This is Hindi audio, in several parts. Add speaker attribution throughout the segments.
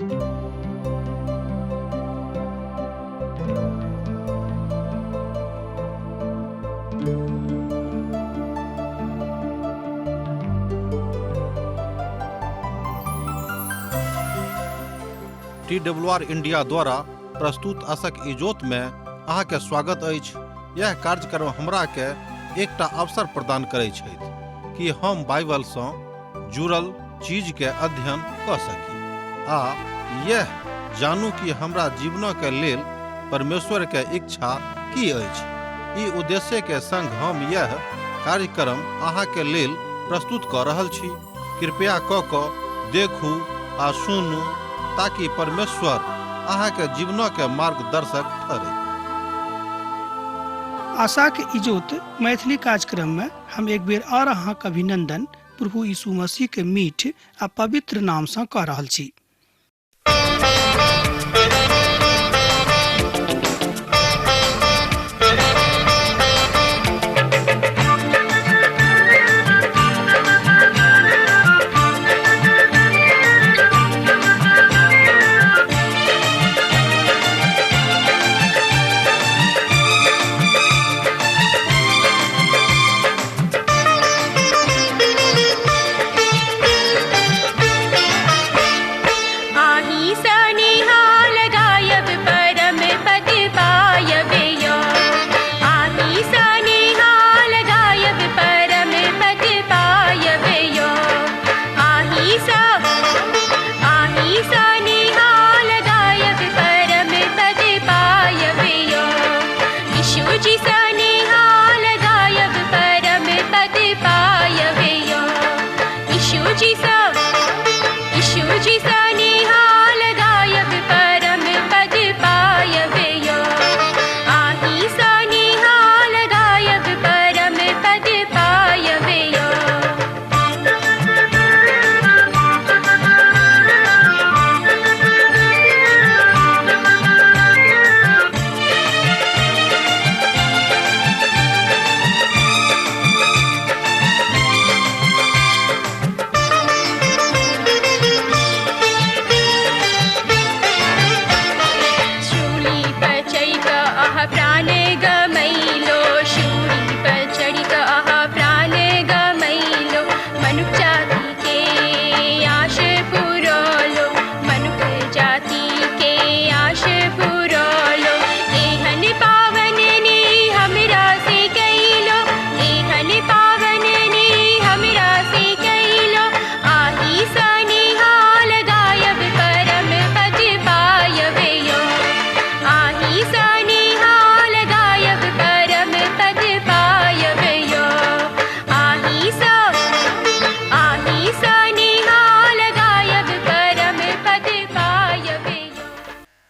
Speaker 1: TWR इंडिया द्वारा प्रस्तुत आशक इजोत में अहाँ के स्वागत अछि। यह कार्यक्रम हमरा के एकटा अवसर प्रदान करैत छथि कि हम बाइबल सँ जुड़ल चीज के अध्ययन क सकी आ यह जानू कि हमरा जीवन के लेल परमेश्वर के इच्छा की अछि। ई उद्देश्य के संग हम यह कार्यक्रम अहाँ के लेल प्रस्तुत क रहल छी। कृपया क देखू आ सुनू ताकि परमेश्वर अहाँ के जीवन के मार्गदर्शक ठहरे।
Speaker 2: आशा के इजोत मैथिली कार्यक्रम में हम एक बेर और अहाँ के अभिनंदन प्रभु यीशु मसीह के मीठ आ पवित्र नाम से कह रहल छी।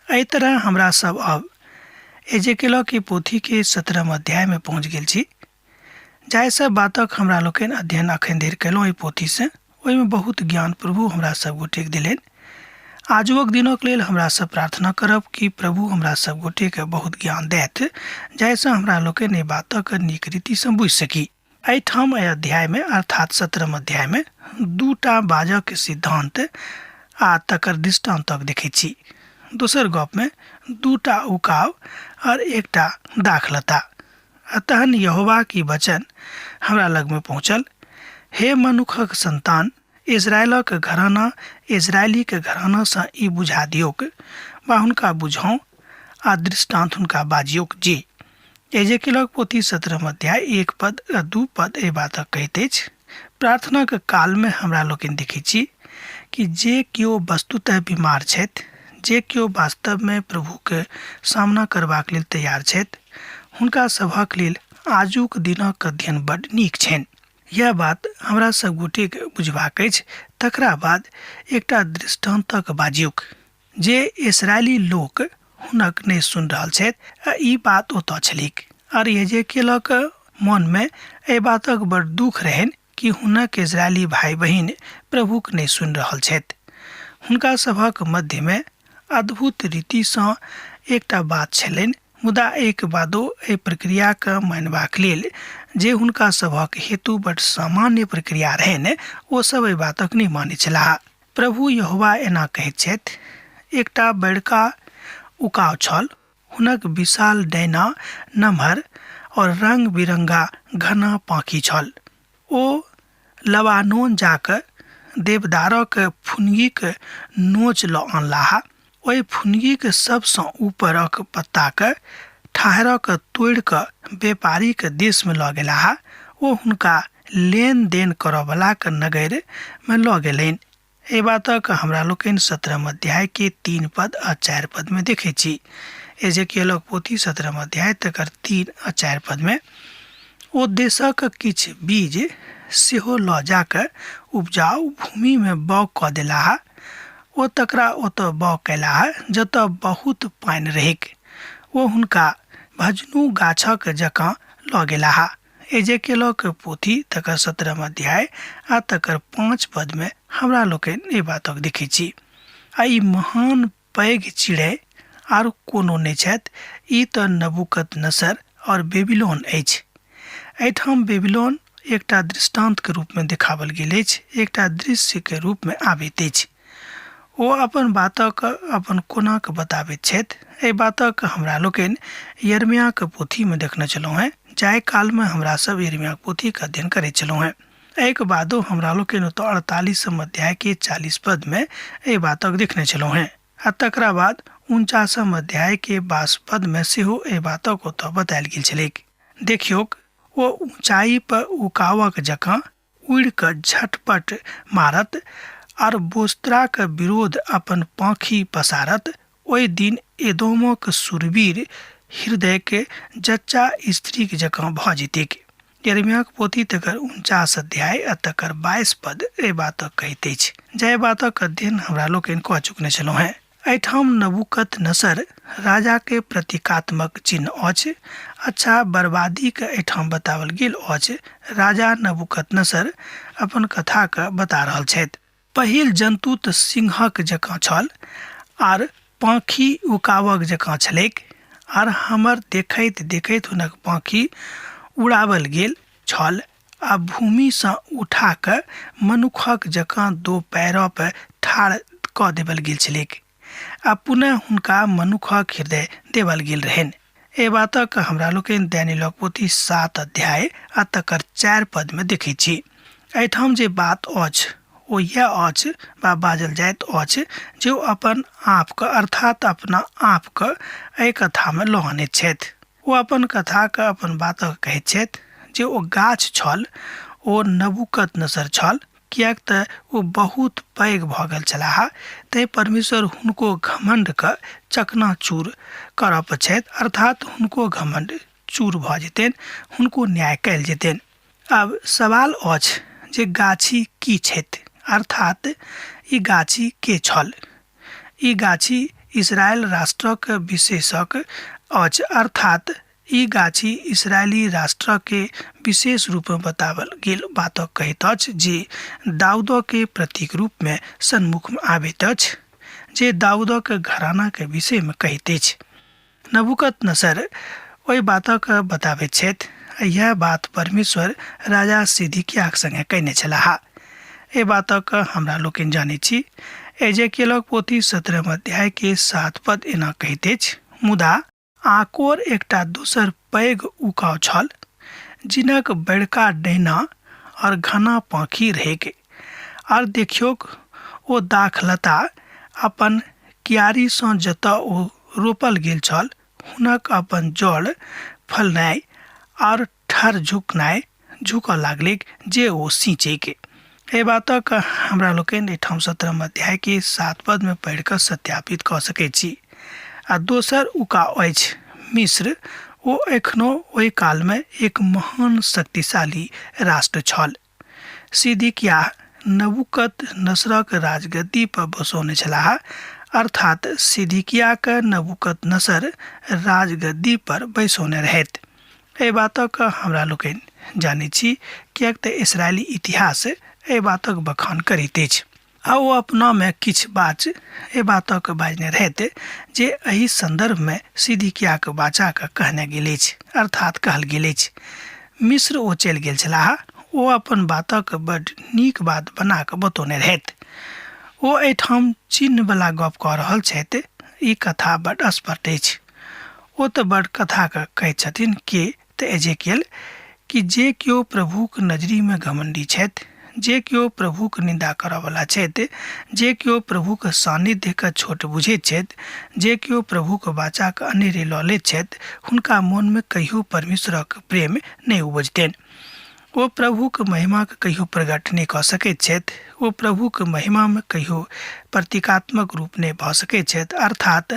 Speaker 2: एहि तरह हमरा सब अब एजेकियल के पोथी के 17 अध्याय में पहुंच गेल छी। जाहि सब बातक हमरा लोकनि अध्ययन अखन धरि केलहुँ एहि पोथी से, ओहि में बहुत ज्ञान प्रभु हमरा सब गोटे के दिलेन। आजुक दिनक लेल हमरा सब प्रार्थना करब कि प्रभु हमरा सब गोटे के बहुत ज्ञान दैत, जाहिसँ हमरा लोकनि एहि बातक नीक रीति से बुझि सकी। एहिठाम एहि अध्याय में अर्थात 17 अध्याय में 2टा बाजक सिद्धांत आ तकर दृष्टांतक देखै छी। दोसर गप में 2टा उकाव और एकटा दाखलता। अतः यहोवा की वचन हमरा लग में पहुँचल, हे मनुखक संतान, इजरायलक घराना इजरायली के घराना से ई बुझा दियोक वा हुनका बुझाऊ आ दृष्टांत हुनका बाजियोक जी। एजेकियलक पोथी 17 अध्याय 1 पद आ 2 पद ए बातक कहैत अछि। प्रार्थना के काल में हमरा लोकनि देखै छी कि जे केओ वस्तुतः बीमार छथि, जे केओ वास्तव में प्रभु के सामना करबाक लेल तैयार छथि, हुनका सभक लेल आजुक दिनक अध्ययन बड नीक छनि। यह बात हमरा सब गोटे के बुझबाक अछि। तकरा बाद एकटा दृष्टांतक बाजियोक जे इस्राएली लोक हुनक नहि सुन रहल छथि। आ ई बात ओतऽ छलिक और एजेकियलक मन में एहि बातक बड़ दुख रहनि कि हुनक इजरायली भाई बहिन प्रभुक नहि सुनि रहल छथि। हुनका सभक मध्य में अद्भुत रीति सँ एकटा बात छलनि, मुदा एक बादो एहि प्रक्रिया के मानबाक लेल जे हुनका सभक हेतु बड़ सामान्य प्रक्रिया रहनि, ओ सब एहि बातक नहि मानै छलाह। प्रभु यहोवा एना कहैत छथि, एकटा बड़का उकाव छल। हुनक विशाल डैना नम्हर और रंग बिरंगा घना पाँखि छल। ओ लबानोन जाकर देवदारक फुनगीक नोच लऽ अनलाह। ओहि फुनगीक सबसँ ऊपरक पत्ताक ठाहरक तोड़ि कऽ व्यापारीक देशमे लऽ गेलाह। ओ हुनका लेन देन करयवलाक नगरमे लऽ गेलनि। एहि बातक हमरा लोकनि 17 अध्याय के 3 पद आ 4 पद में देखे छी। एजेकियलक पोथी 17 अध्याय तकर 3 आ 4 पद में ओ देशक किछु बीज सेहो लऽ जाकऽ उपजाऊ भूमि में बाउग कऽ देलाह। ओ तकरा ओतऽ बाउग कयलाह जतऽ बहुत पानि रहैक। ओ हुनका भजनू गाछक जकाँ लऽ गेलाह। एजेकियलक पोथी तकर 17 अध्याय आ तकर 5 पद में हमरा लोकनि ई बातक देखै छी। आ ई महान पैघ चिड़ै आर कोनो नहि छथि। ई तऽ नबूकदनेस्सर और बेबीलोन अछि। एहिठाम बेबीलोन एकटा दृष्टांत के रूप में देखावल गेल अछि, एकटा दृश्य के रूप में आबैत अछि। ओ अपन बातक अपन कोना के बताबैत छथि। एहि बातक हमरा लोकनि यिर्मयाह के पोथी में देखने छलहुँ हैं। जाहि काल में हमरा सब यिर्मयाह पोथी के अध्ययन करैत छलहुँ हैं। एक बादो हमरा लोकनि ओतऽ 48 अध्याय के 40 पद में एहि बातक देखने छलहुँ हैं। आ तकरा बाद 49 अध्याय के 22 पद में सेहो एहि बातक ओतऽ बतायल गेल छलैक। देखियौक, ओ ऊंचाई पर उकावक जकाँ उड़ि कऽ झटपट मारत और बोस्त्रा के विरोध अपन पाँखि पसारत। ओहि दिन एदोमक शूरवीर हृदय के जच्चा स्त्री के जकाँ भऽ जेतैक। यिर्मयाह पोथी तकर 49 अध्याय आ तकर 22 पद एहि बातक कहैत अछि। जाहि बातक अध्ययन हमरा लोकनि कऽ चुकने छलहुँ हैं। एहिठाम नबूकदनेस्सर राजा के प्रतीकात्मक चिन्ह अछि। अच्छा बर्बादी के एहिठाम बतावल गेल अछि। राजा नबूकदनेस्सर अपन कथा के बता रहल छथि। पहिल जंतु तऽ सिंहक जकाँ छल आर पाँखि उकावक जकाँ छलैक। आर हमर देखैत देखैत हुनक पाँखि उड़ावल गेल छल आ भूमि सँ उठा कऽ मनुखक जकाँ 2 पैर पर ठाढ़ कऽ देवल गेल छलैक। आ पुनः हुनका मनुखक हृदय देवल गेल रहनि। एहि बातक हमरा लोकनि दानियेलक पोथी 7 अध्याय आ तकर 4 पद में देखै छी। एहिठाम जे बात अछि ओ यह अछि बा बाजल जाइत अछि जे ओ अपन आप के अर्थात अपना आप के एहि कथा में लऽ आनैत छथि। ओ अपन कथा के अपन बातक कहैत छथि जे ओ गाछ छल ओ नबूकदनेस्सर छल, कियाक तऽ ओ बहुत पैघ भऽ गेल छलाह। तैं परमेश्वर हुनको घमंड के चकनाचूर करऽ छथि, अर्थात हुनको घमंड चूर भऽ जेतनि, हुनको न्याय कयल जेतनि। अब सवाल अछि जे गाछी की छथि, अर्थात ई गाछी के छल। ई गाछी इस्राएल राष्ट्रक विशेषक अछि, अर्थात ई गाछी इस्राएली राष्ट्र के विशेष रूप में बतावल गेल बातक कहैत अछि जे दाऊदक के प्रतीक रूप में सन्मुख में आबैत अछि, जे दाऊदक घराना के विषय में कहैत अछि। नबूकदनेस्सर ओहि बातक बताबैत छथि। यह बात परमेश्वर राजा सिदकिय्याह संगे कहने छलाह। एहि बातक हमरा लोकनि जानै छी। एजेकियलक पोथी 17 अध्याय के 7 पद एना कहैत अछि। मुदा आकोर एकटा दोसर पैघ उकाव छल, जिनक बड़का डैना और घना पाँखि रहैक। और देखियौक, ओ दाखलता अपन क्यारी सँ जतऽ ओ रोपल गेल छल, हुनक अपन जड़ फलनाइ और ठर झुकऽ लागलैक जे ओ सींचैक। एहि बातक हमरा लोकनि एहिठाम 17 अध्याय के 7 पद में पढ़ि कऽ सत्यापित कऽ सकैत छी। आ दोसर उकाव अछि मिस्र। ओ एखनो ओहि काल में एक महान शक्तिशाली राष्ट्र छल। सिदकिय्याह नबूकदनेस्सरक राजगद्दी पर बसौने छलाह, अर्थात सिदकिय्याह के नबूकदनेस्सर राजगद्दी पर बैसौने रहथि। एहि बातक हमरा लोकनि जानै छी, कियाक तऽ इस्राएली इतिहास एहि बातक बखान करैत अछि। आ ओ अपना में किछु बात एहि बातक बाजने रहथि जे एहि संदर्भ में सिदकिय्याह के बाचा के कहने गेल अछि, अर्थात कहल गेल अछि। मिस्र ओ चलि गेल छलाह। ओ अपन बातक बड नीक बात बना कऽ बतौने रहथि। ओ एहिठाम चिन्ह वाला गप कह रहल छथि। ई कथा बड स्पष्ट अछि। ओ तऽ बड कथा के कहै छथिन कि तऽ एजेकियल कि जे केओ प्रभुक नजरीमे घमंडी छथि, जे केओ प्रभुक निंदा करयवला छथि, जे केओ प्रभुक सान्निध्यके छोट बुझैत छथि, जे केओ प्रभुक वाचाके अनेरे लऽ लैत छथि, हुनका मोनमे कहियो परमेश्वरक प्रेम नहि उपजतनि। ओ प्रभुक महिमाके कहियो प्रकट नहि कऽ सकैत छथि। ओ प्रभुक महिमामे कहियो प्रतीकात्मक रूप नहि भऽ सकैत छथि, अर्थात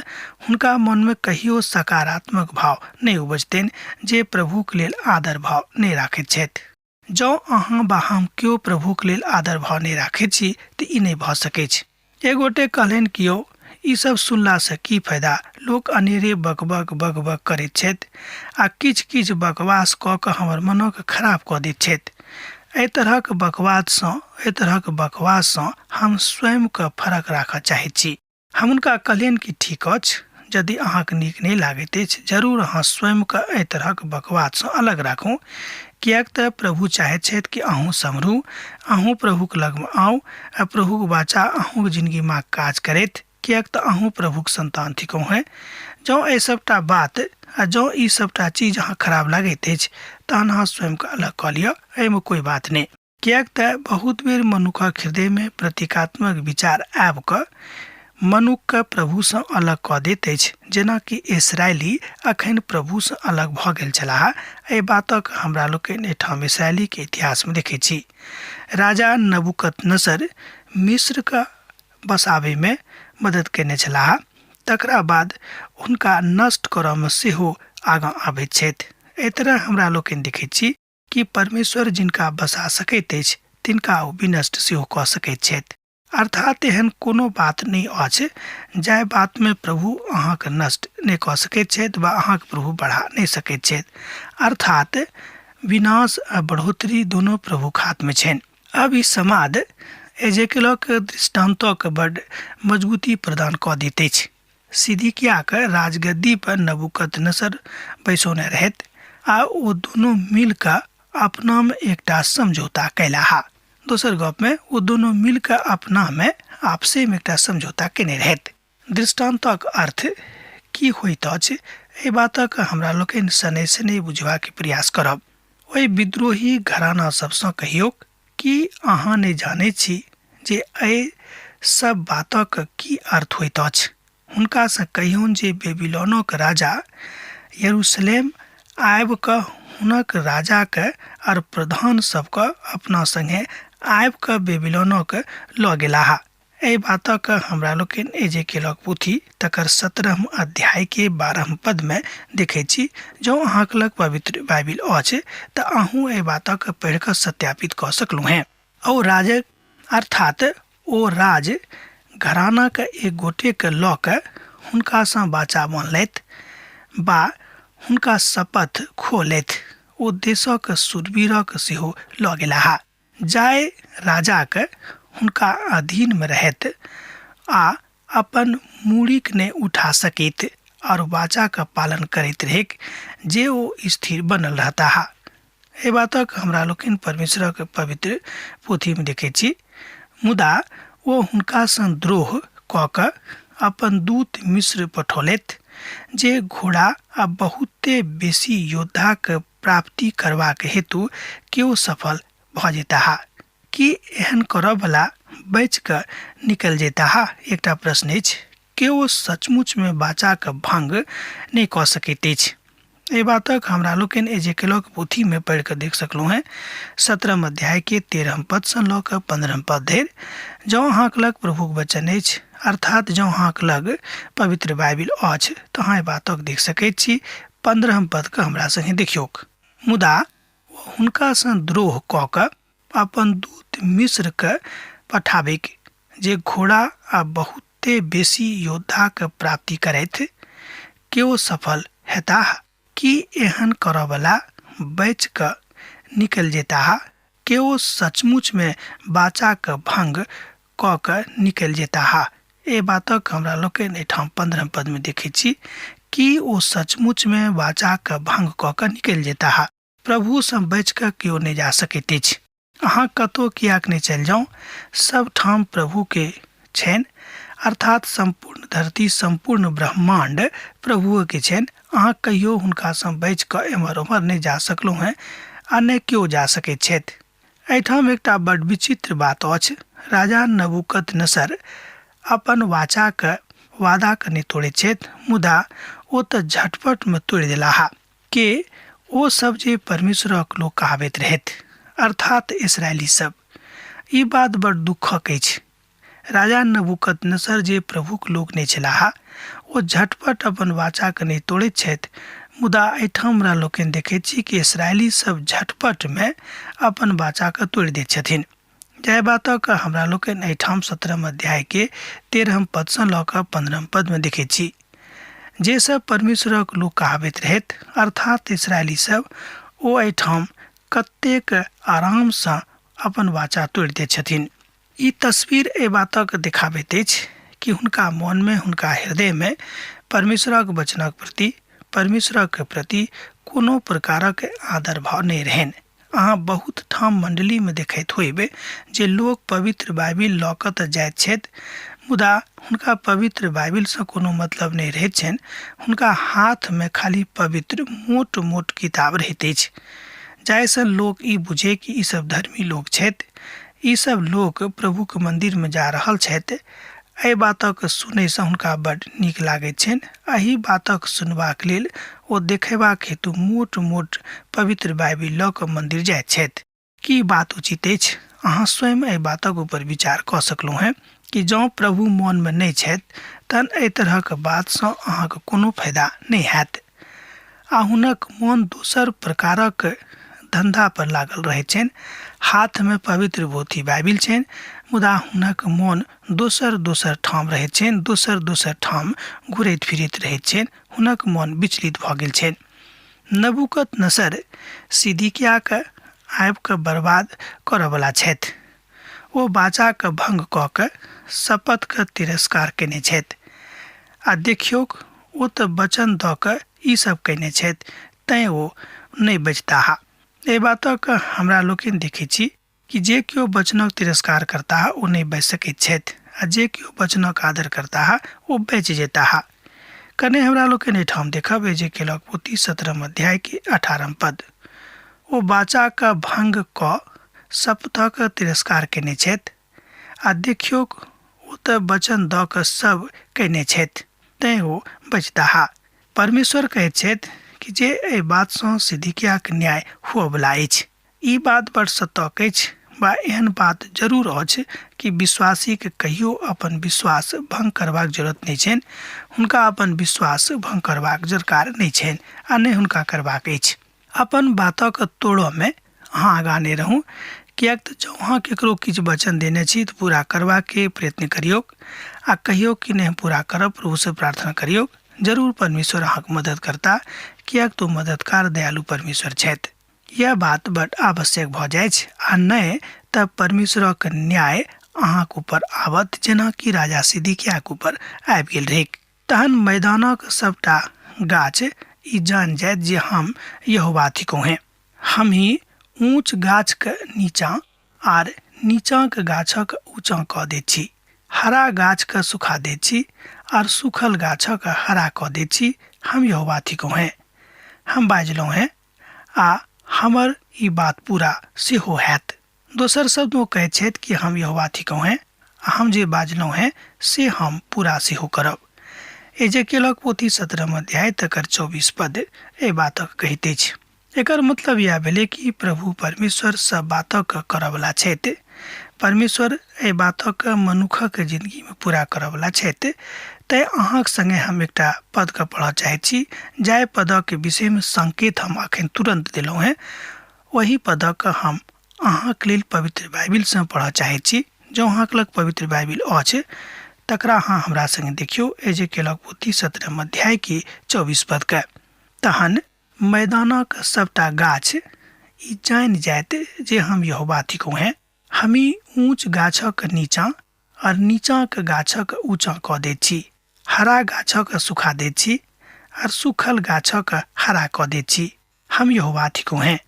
Speaker 2: हुनका मनमे कहियो सकारात्मक भाव नहि उपजतनि जे प्रभुक लेल आदर भाव नहि राखैत छथि। जँ अहाँ वा हम केओ प्रभुक लेल आदर भाव नहि राखैत छी तऽ ई नहि भऽ सकैत छै। एक गोटे कहलनि कि यौ ई सब सुनलासँ की फायदा, लोक अनेरे बकबक बकबक करैत छथि आ किछु किछु बकवास कऽ कऽ हमर मनक खराब कऽ दैत छथि। एहि तरहक बकवाससँ हम स्वयंके फरक राखऽ चाहैत छी। हम हुनका कहलियनि कि ठीक अछि, यदि अहाँके नीक नहि लागैत अछि, जरूर अहाँ स्वयंके एहि तरहक बकवाससँ अलग राखू, किएक तऽ प्रभु चाहैत छथि कि अहूँ सम्हरू, अहूँ प्रभुक लगमे आउ आ प्रभुक वाचा अहूँके जिंदगीमे काज करैत, किएक तऽ अहूँ प्रभुक संतान थिकहुँ हैं। जँ एहि सबटा बात आ जँ ई सबटा चीज अहाँ खराब लागैत अछि तहन अहाँ स्वयंके अलग कऽ लिअ, एहिमे कोई बात नहि। किएक तऽ बहुत बेर मनुखक हृदयमे प्रतीकात्मक विचार आबि कऽ मनुखके प्रभुसँ अलग कऽ दैत अछि, जेनाकि इस्राएली अखन प्रभुसँ अलग भऽ गेल छलाह। एहि बातक हमरा लोकनि एहिठाम इस्राएलीके इतिहासमे देखैत छी। राजा नबूकदनेस्सर मिस्रके बसाबैमे मदद केने छलाह, तकरा बाद हुनका नष्ट करऽमे सेहो आगाँ आबैत छथि। एहि तरह हमरा लोकनि देखैत छी कि परमेश्वर जिनका बसा सकैत अछि तिनका ओ विनष्ट सेहो कऽ सकैत छथि। अर्थात एहन कोनो बात नहि अछि जाहि बातमे प्रभु अहाँके नष्ट नहि कऽ सकैत छथि वा अहाँके प्रभु बढ़ा नहि सकैत छथि। अर्थात विनाश आ बढ़ोतरी दोनों प्रभुक हाथमे छनि। अब ई समाद एजेकियलक दृष्टान्तक बड मजबूती प्रदान कऽ दैत अछि। सिदकिय्याहके राजगद्दी पर नबूकदनेस्सर बैसोने रहथि आ ओ दुनू मिलकऽ अपनामे एकटा समझौता कयलाह। दोसर गपमे ओ दुनू मिलकऽ अपनामे आपसेमे एकटा समझौता केने रहथि। दृष्टान्तक अर्थ की होइत अछि, एहि बातक हमरा लोकनि शनै शनै बुझबाक प्रयास करब। ओहि विद्रोही घराना सबसँ कहियौक कि अहाँ नहि जानैत छी जे एहि सब बातक की अर्थ होइत अछि। हुनकासँ कहियौन जे बेबीलोनक राजा यरूशलेम आबि कऽ हुनक राजाके और प्रधान सबके अपना संगे आबि कऽ बेबीलोनक लऽ गेलाह। एहि बातक हमरा लोकनि एजेकियलक पोथी तकर 17 अध्यायके 12 पदमे देखैत छी। जँ अहाँके लग पवित्र बाइबिल अछि तऽ अहूँ एहि बातक पढ़ि कऽ सत्यापित कऽ सकलहुँ हैं। ओ राज अर्थात ओ राज घरानाके एक गोटेके लऽ कऽ हुनकासँ वाचा बान्हलथि वा हुनका शपथ खोलथि। ओ देशक शूरवीरक सेहो लऽ गेलाह, जाहि राजाके हुनका अधीनमे रहथि आ अपन मूड़िक नहि उठा सकैत और वाचाके पालन करैत रहैक जे ओ स्थिर बनल रहताह। एहि बातक हमरा लोकनि परमेश्वरक पवित्र पोथीमे देखैत छी। मुदा ओ हुनकासँ द्रोह कऽ कऽ अपन दूत मिस्र पठौलथि जे घोड़ा आ बहुते बेसी योद्धाके प्राप्ति करबाक हेतु केओ सफल भऽ जेताह। की एहन करऽवला बचि कऽ निकलि जेताह? एकटा प्रश्न अछि। केओ सचमुचमे वाचाके भंग नहि कऽ सकैत अछि। एहि बातक हमरा लोकनि एजेकियलक पोथीमे पढ़ि कऽ देख सकलहुँ हैं। 17 अध्यायके 13 पदसँ लऽ कऽ 15 पद धरि। जँ अहाँके लग प्रभुक वचन अछि, अर्थात जँ अहाँके लग पवित्र बाइबिल अछि तऽ अहाँ एहि बातक देख सकैत छी। 15 पदके हमरा संगे देखियौक। मुदा हुनकासँ द्रोह कऽ कऽ अपन दूत मिस्रके पठाबैक जे घोड़ा आ बहुते बेसी योद्धाके प्राप्ति करैत केओ सफल हेताह। की एहन करऽवला बचि कऽ निकलि जेताह? केओ सचमुचमे वाचाके भंग कऽ कऽ निकलि जेताह? एहि बातक हमरा लोकनि एहिठाम 15 पदमे देखैत छी कि ओ सचमुचमे वाचाके भंग कऽ कऽ निकलि जेताह। प्रभुसँ बचि कऽ केओ नहि जा सकैत अछि। अहाँ कतहु किएक नहि चलि जाउ, सब ठाम प्रभुके छनि, अर्थात संपूर्ण धरती, संपूर्ण ब्रह्मांड प्रभु के छनि। अहाँ कहियो हुनकासँ बचि कऽ एम्हर ओम्हर नहि जा सकलहुँ हेँ आ नहि केओ जा सकैत छथि। एहिठाम एकटा बड्ड विचित्र बात अछि। राजा नबूकदनेस्सर अपन वादाके नहि तोड़ैत छथि, मुदा ओ तऽ झटपटमे तोड़ि देलाह के ओ सब जे परमेश्वरक लोक कहाबैत रहथि, अर्थात इसराइली सब। ई बात बड़ दुखक अछि। राजा नबूकदनेस्सर जे प्रभुक लोक नहि छलाह, ओ झटपट अपन वाचाके नहि तोड़ैत छथि, मुदा एहिठाम हमरा लोकनि देखैत छी कि इसराइली सब झटपटमे अपन वाचाके तोड़ि दैत छथिन। जय बातक हमरा लोकनि एहिठाम 17 अध्यायके 13 पदसँ लऽ कऽ 15 पदमे देखैत छी। जे सब परमेश्वरक लोक कहाबैत रहथि, अर्थात इसराइली सब, ओ एहिठाम कतेक आरामसँ अपन वाचा तोड़ि दैत छथिन। ई तस्वीर एहि बातक देखाबैत अछि कि हुनका मोनमे, हुनका हृदयमे परमेश्वरक वचनक प्रति कोनो प्रकारक आदर भाव नहि रहनि। अहाँ बहुत ठाम मंडलीमे देखैत होइब जे लोक पवित्र बाइबिल लऽ कऽ तऽ जाइत छथि, मुदा हुनका पवित्र बाइबिलसँ कोनो मतलब नहि रहैत छनि। हुनका हाथमे खाली पवित्र मोट मोट किताब रहैत अछि, जाहिसँ लोक ई बुझे कि ई सब धर्मी लोक छथि, ई सब लोक प्रभुके मन्दिरमे जा रहल छथि। एहि बातक सुनयसँ हुनका बड्ड नीक लागैत छनि। एहि बातक सुनबाक लेल ओ देखेबाक हेतु मोट मोट पवित्र बाइबिल लऽ कऽ मन्दिर जाइत छथि। की बात उचित अछि? अहाँ स्वयं एहि बातक ऊपर विचार कऽ सकलहुँ हेँ कि जँ प्रभु मोनमे नहि छथि तहन एहि तरहक बातसँ अहाँके कोनो फायदा नहि हैत। आ हुनक मोन दोसर प्रकारक धंधा पर लागल रहैत छनि। हाथमे पवित्र पोथी बाइबिल छनि, मुदा हुनक मोन दोसर ठाम रहैत छनि, दोसर ठाम घुरैत फिरैत रहैत छनि। हुनक मोन विचलित भऽ गेल छनि। नबूकदनेस्सर सिदकिय्याहके आबि कऽ बर्बाद करयवला छथि। ओ वाचाके भंग कऽ कऽ शपथके तिरस्कार कयने छथि। आ देखियौक, ओ तऽ वचन दऽ कऽ ई सब कयने छथि, तैँ ओ नहि बचताह। एहि बातक हमरा लोकनि देखैत छी कि जे केओ वचनक तिरस्कार करताह ओ नहि बचि सकैत छथि, आ जे केओ वचनक आदर करताह ओ बचि जेताह। कने हमरा लोकनि एहिठाम देखब एजेकियलक पोथी 17 अध्यायके 18 पद। ओ वाचाके भंग कऽ शपथक तिरस्कार कयने छथि, आ देखियौक, ओ तऽ वचन दऽ कऽ सब कयने छथि, तैँ ओ बचताह। परमेश्वर कहैत छथि कि जे एहि बातसँ सिदकिय्याहके न्याय हुअवला अछि। ई बात बड़ सतर्क अछि, वा एहन बात जरूर अछि कि विश्वासीके कहियो अपन विश्वास भंग करबाक जरूरत नहि छनि। हुनका अपन विश्वास भंग करबाक दरकार नहि छनि, आ नहि हुनका करबाक अछि। अपन बातक तोड़ऽमे अहाँ आगाँ नहि रहू, किएक तऽ जँ अहाँ केकरो किछु वचन देने छी तऽ पूरा करबाके प्रयत्न करियौक, आ कहियो कि नहि पूरा करब, प्रभुसँ प्रार्थना करियौक। जरूर परमेश्वर अहाँके मदद करता, किएक तो मददगार दयालु परमेश्वर छथि। यह बात बड्ड आवश्यक भऽ जाइ छै, आ नहि तऽ परमेश्वरक न्याय अहाँके ऊपर आबत, जेना कि राजा सिदकिय्याहके ऊपर आबि गेल रहै। तहन मैदानक सबटा गाछ ई जान जायत जे हम यहोवा थिकौं हैं। हम ही ऊंच गाछके नीचाँ आर नीचाँके गाछक ऊँचा कऽ दैत छी, हरा गाछके सुखा दैत छी, आर सूखल गाछक हरा कऽ दैत छी। हम यहोवा थिकौं हैं। हम बाजलहुँ हैं आ हमर ई बात पूरा सेहो हैत। दोसर शब्दमे कहैत छथि कि हम यहोवा थिकौं हैं, आ हम जे बाजलहुँ हैं से हम पूरा सेहो करब। एजेकियलक पोथी 17 अध्याय तकर 24 पद एहि बातक कहैत अछि। एकर मतलब यह भेलै कि प्रभु परमेश्वर सब बातक करयवला छथि। परमेश्वर एहि बातक मनुखक जिन्दगीमे पूरा करयवला छथि। तैँ अहाँक संगे हम एकटा पदके पढ़ऽ चाहैत छी, जाहि पदक विषयमे संकेत हम अखन तुरंत देलहुँ हैं। वही पदक हम अहाँके लेल पवित्र बाइबिलसँ पढ़ऽ चाहैत छी। जँ अहाँके लग पवित्र बाइबिल अछि तकरा अहाँ हमरा संगे देखियौ एजेकियलक पोथी 17 अध्यायके 24 पदके। तहन मैदानक सबटा गाछ ई जानि जायत जे हम यहोवा थिकौं हैं। हमी ऊंच गाछक नीचाँ आर नीचाँक गाछक ऊँचा कऽ दैत छी, हरा गाछक सुखा दैत छी, आर सूखल गाछक हरा कऽ दैत छी। हम यहोवा थिकौं हैं।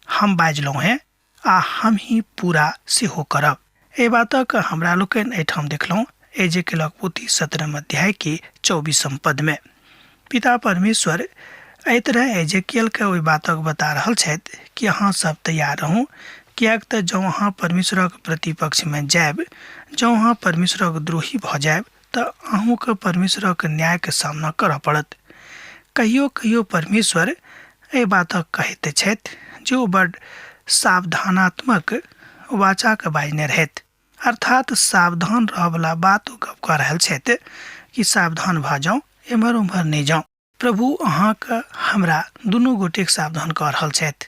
Speaker 2: हम बाजलहुँ हैं आ हम ही पूरा सेहो करब। एहि बातक हमरा लोकनि एहिठाम देखलहुँ एजेकियलक पोथी 17 अध्याय के 24 पद में। पिता परमेश्वर एहि तरह एजेकियल के ओहि बातक बता रहल छथि कि अहाँ सब तैयार रहू, किएक तऽ जँ अहाँ परमेश्वरक प्रतिपक्ष में जायब, जँ अहाँ परमेश्वरक द्रोही भऽ जायब तऽ अहूँके परमेश्वरक न्यायके सामना करऽ पड़त। कहियो कहियो परमेश्वर एहि बातक कहैत छथि जे ओ बड्ड सावधानात्मक वाचाके बाजने रहथि, अर्थात सावधान रहयवला बात ओ गप कऽ रहल छथि कि सावधान भऽ जाउ, एम्हर उम्हर नहि जाउ। प्रभु अहाँके हमरा दुनू गोटेके सावधान कऽ रहल छथि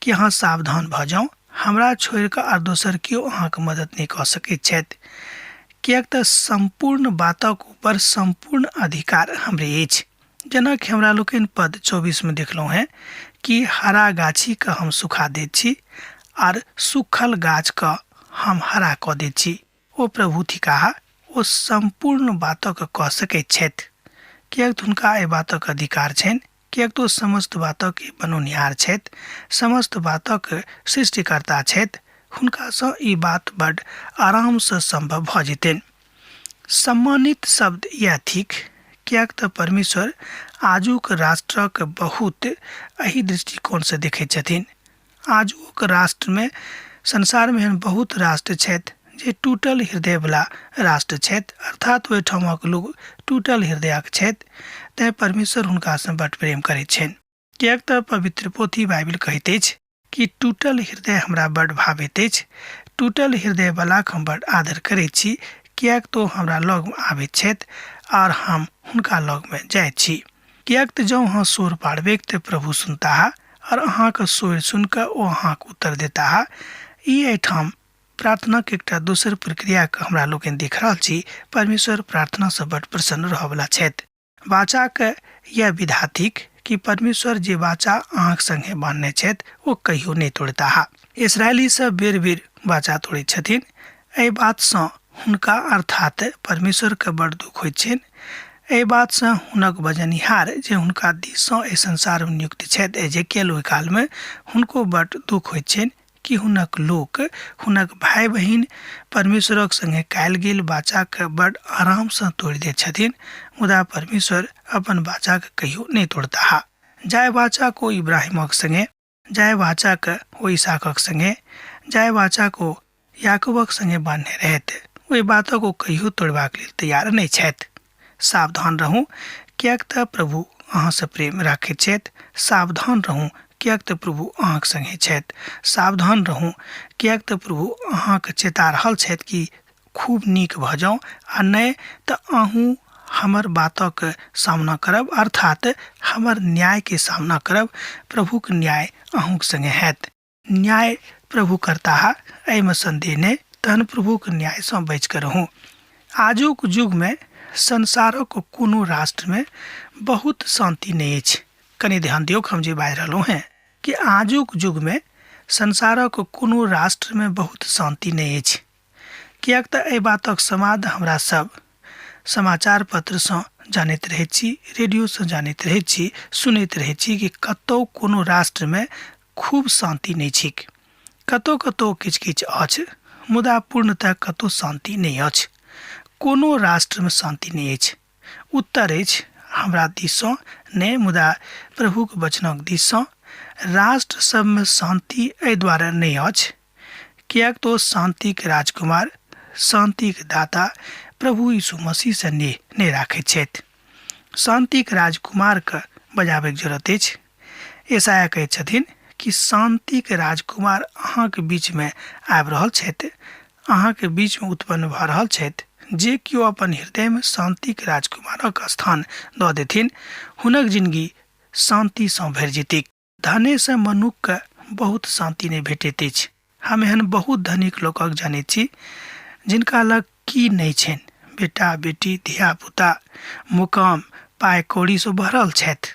Speaker 2: कि अहाँ सावधान भऽ जाउ। हमरा छोड़ि कऽ आर दोसर केओ अहाँके मदद नहि कऽ सकैत छथि, किएक तऽ संपूर्ण बातक ऊपर संपूर्ण अधिकार हमरे अछि। जेना कि हमरा लोकनि पद 24 में देखलहुँ हैं कि हरा गाछी के हम सुखा दैत छी आर सूखल गाछ के हम हरा कऽ दैत छी। ओ प्रभु थिकाह ओ संपूर्ण बातक कऽ सकैत छथि, किएक तऽ हुनका एहि बातक अधिकार छनि, किएक तऽ ओ समस्त बातक बनौनिहार छथि, समस्त बातक सृष्टिकर्ता छथि। हुनकासँ ई बात बड्ड आरामसँ संभव भऽ जेतनि। सम्मानित शब्द यह थिक, किएक तऽ परमेश्वर आजुक राष्ट्रक बहुत एहि दृष्टिकोणसँ देखैत छथिन। आजुक राष्ट्रमे संसारमे एहन बहुत राष्ट्र छथि जे टूटल हृदयवला राष्ट्र छथि, अर्थात ओहिठामक लोग टूटल हृदयक छथि। तैँ परमेश्वर हुनकासँ बड्ड प्रेम करैत छनि, किएक तऽ पवित्र पोथी बाइबिल कहैत अछि कि टूटल हृदय हमरा बड्ड भावैत अछि, टूटल हृदयवलाके हम बड्ड आदर करैत छी, किएक तो हमरा लगमे आबैत छथि और हम हुनका लगमे जाइत छी। किएक तऽ जँ अहाँ शोर पाड़बेक तऽ प्रभु सुनता और अहाँके शोर सुनिकऽ ओ अहाँके उत्तर देता। ई एहिठाम प्रार्थनाके एकटा दोसर प्रक्रियाके हमरा लोकनि देख रहल छी। परमेश्वर प्रार्थनासँ बड्ड प्रसन्न रहयवला छथि। वाचाके यह विधा थिक कि परमेश्वर जे वाचा अहाँके संगे बान्हने छथि ओ कहियो नहि तोड़ता। इस्राएली सब बेर बेर वाचा तोड़ैत छथिन। एहि बातसँ हुनका अर्थात परमेश्वरके बड्ड दुख होइत छनि। एहि बातसँ हुनक बजनिहार जे हुनका दिससँ एहि संसारमे नियुक्त छथि एजेकियल ओहि कालमे, हुनको बड्ड दुख होइत छनि कि हुनक लोक, हुनक भाई बहिन परमेश्वरक संगे कयल गेल वाचाके बड्ड आरामसँ तोड़ि दैत छथिन, मुदा परमेश्वर अपन वाचाके कहियो नहि तोड़ता। जाय वाचा को इब्राहिमक संगे, जाय वाचा के ओ इसहाकक संगे, जाय वाचा को याकूबक संगे बान्हने रहथि, ओहि बातक ओ कहियो तोड़बाक लेल तैयार नहि छथि। सावधान रहू, किएक तऽ प्रभु अहाँसँ प्रेम राखैत छथि। सावधान रहू, किएक तऽ प्रभु अहाँके संगे छथि। सावधान रहू, किएक तऽ प्रभु अहाँके चेता रहल छथि कि खूब नीक भऽ जाउ, आ नहि तऽ अहूँ हमर बातक सामना करब, अर्थात हमर न्यायके सामना करब। प्रभुके न्याय अहूँके संगे हैत। न्याय प्रभु करता, एहिमे संदेह नहि। तहन प्रभुके न्यायसँ बचि कऽ रहू। आजुक युगमे संसारक कोनो राष्ट्रमे बहुत शांति नहि अछि। कनि ध्यान दियौ, हम जे बाजि रहलहुँ हैं कि आजुक युगमे संसारक कोनो राष्ट्रमे बहुत शांति नहि अछि। किएक तऽ एहि बातक समाद हमरा सब समाचार पत्रसँ जानैत रहैत छी, रेडियोसँ जानैत रहैत छी, सुनैत रहैत छी कि कतहु कोनो राष्ट्रमे खूब शांति नहि छिक। कतहु कतहु किछु किछु अछि, मुदा पूर्णतः कतहु शांति नहि अछि। कोनो राष्ट्रमे शांति नहि अछि। उत्तर अछि हमरा दिससँ नहि, मुदा प्रभुके वचनक दिससँ। राष्ट्र सबमे शांति एहि दुआरे नहि अछि किएक तऽ शांतिके राजकुमार, शांतिके दाता प्रभु यीशु मसीहसँ नहि राखैत छथि। शांतिके राजकुमारके बजाबैके जरूरत अछि। यशायाह कहैत छथिन कि शांतिके राजकुमार अहाँके बीचमे आबि रहल छथि, अहाँके बीचमे उत्पन्न भऽ रहल छथि। जे केओ अपन हृदयमे शांतिके राजकुमारक स्थान दऽ देथिन, हुनक जिंदगी शांतिसँ भरि जेतै। धनेसँ मनुष्यके बहुत शांति नहि भेटैत अछि। हम एहन बहुत धनिक लोकक जानैत छी जिनका लग की नहि छनि, बेटा बेटी धिया पुता मुकाम पाइ कौड़ीसँ भरल छथि,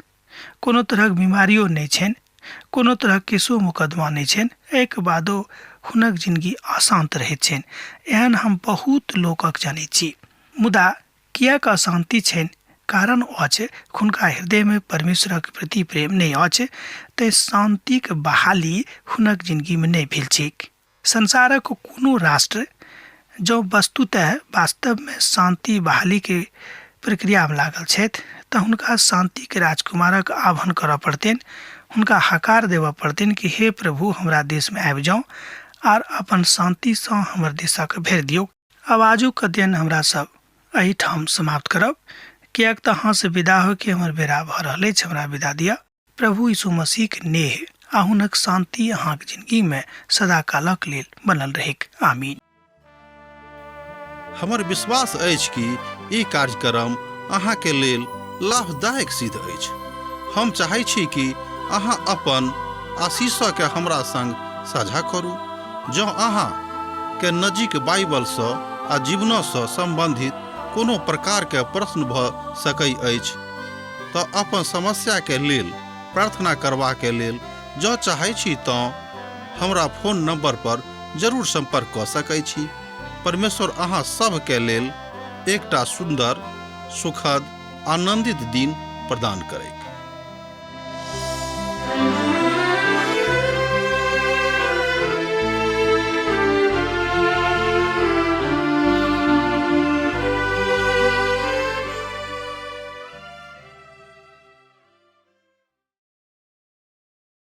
Speaker 2: कोनो तरहक बीमारियो नहि छनि, कोनो तरहक केसो मुकदमा नहि छनि, एहिके बादो हुनक जिंदगी अशांत रहैत छनि। एहन हम बहुत लोकक जानैत छी। मुदा किएक अशांति छनि? कारण अछि हुनका हृदयमे परमेश्वरक प्रति प्रेम नहि अछि, तैँ शांतिक बहाली हुनक जिंदगीमे नहि भेल छैक। संसारक कोनो राष्ट्र जो वस्तुतः वास्तव में शांति बहाली के प्रक्रिया में लागल छथि तऽ हुनका शांति के राजकुमारक आह्वान करऽ पड़तनि, हुनका हकार देवऽ पड़तनि कि हे प्रभु हमरा देश में आबि जाउ आर अपन शांति सँ हमर देशक भरि दियौ। अब आजुक अध्ययन हमरा सब एहिठाम समाप्त करब, किएक तऽ अहाँ से विदा हो के हमर बेरा भऽ रहल अछि। हमरा विदा दिअ। प्रभु यीशु मसीह के नेह आ हुनक शांति अहाँक जिंदगी में सदा कालक लेल बनल रहेक। आमीन।
Speaker 1: हमर विश्वास अछि कि ई कार्यक्रम अहाँ के लेल लाभदायक सिद्ध अछि। हम चाहै छी कि अहाँ अपन आशीषक के हमरा संग साझा करू। जँ अहाँ के नजीक बाइबल सँ आ जीवन सँ संबंधित कोनो प्रकार के प्रश्न भऽ सकै अछि तऽ अपन समस्या के लेल प्रार्थना करबा के लेल जँ चाहै छी तऽ हमरा फोन नंबर पर जरूर संपर्क कऽ सकै छी। परमेश्वर अहाँ सब के लेल एकटा सुंदर, सुखद, आनंदित दिन प्रदान करैक।